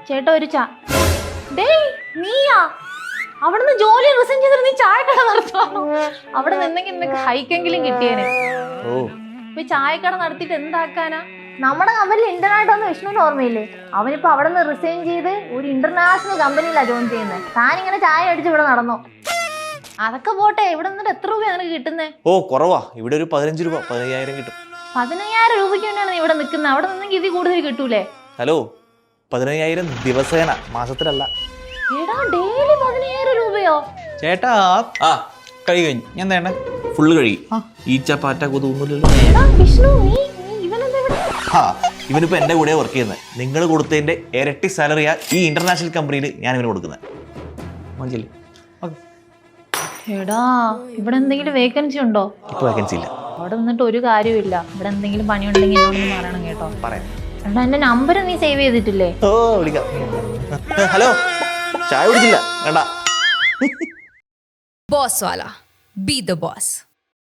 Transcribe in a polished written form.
ചേട്ടാ ഒരു ഡേയ് നീയാ അവിടുന്ന് ജോലി റിസൈൻ ചെയ്തിട്ട് നീ ചായക്കട നടത്തുവാണോ? അവിടെ നിന്നെങ്കിൽ നിനക്ക് ഹൈക്കെങ്കിലും കിട്ടിയേനെ. ഇപ്പൊ ചായക്കട നടത്തിയിട്ട് എന്താക്കാനാ? നമ്മുടെ കമ്പനിയിൽ ഇന്റർനായിട്ട് വന്ന് വിഷ്ണുവിന് ഓർമ്മയില്ലേ? അവനിപ്പോ അവിടെ നിന്ന് റിസൈൻ ചെയ്ത് ഒരു ഇന്റർനാഷണൽ കമ്പനിയിലാണ് ജോയിൻ ചെയ്യുന്നത്. താനിങ്ങനെ ചായ അടിച്ച് ഇവിടെ നടന്നോ? അതൊക്കെ പോട്ടെ, ഇവിടെ നിന്നിട്ട് എത്ര രൂപ നിനക്ക് കിട്ടുന്നേ? ഓ കുറവാ, ഇവിടെ ഒരു 15 രൂപ 15,000 കിട്ടും. 15,000 രൂപയ്ക്ക് വേണ്ടിയാണ് നീ ഇവിടെ നിൽക്കുന്നത്. അവിടെ നിന്നെങ്കിൽ ഇതിൽ കൂടുതൽ കിട്ടൂലേ? ഹലോ, 15,000 ദിവസേന, മാസത്തിലല്ല. എടാ ഡെയിലി 15,000 രൂപയോ? ചേട്ടാ ആ കഴി കഴിഞ്ഞു. ഞാൻ വേണ്ട ഫുള്ള് കഴിയും. ഈച്ച പാറ്റ കൊതുകൊന്നുമില്ലല്ലോ. എടാ വിഷ്ണു നീ ഇവനെന്താ ഇവിടെ? ഇവനിപ്പോ എന്റെ കൂടെ വർക്ക് ചെയ്യുന്നത്. നിങ്ങൾ കൊടുത്തതിന്റെ ഇരട്ടി സാലറിയാ ഈ ഇന്റർനാഷണൽ കമ്പനിയിൽ ഞാൻ ഇവന് കൊടുക്കുന്നത്. മനസ്സിലായി? എടാ ഇവിടെ എന്തെങ്കിലും വേക്കൻസി ഉണ്ടോ? ഇപ്പൊ വേക്കൻസി ഇല്ല. അവിടെ നിന്നിട്ട് ഒരു കാര്യമില്ല. ഇവിടെ എന്തെങ്കിലും പണിയുണ്ടെങ്കിൽ എന്നോടൊന്ന് പറയണം കേട്ടോ. പറയാം. എടാ എന്റെ നമ്പർ നീ സേവ് ചെയ്തിട്ടില്ലേ? ഓ വിളിക്കാം. ഹലോ, ചായ കുടിച്ചില്ല വേണ്ട. Boss wala. Be the boss.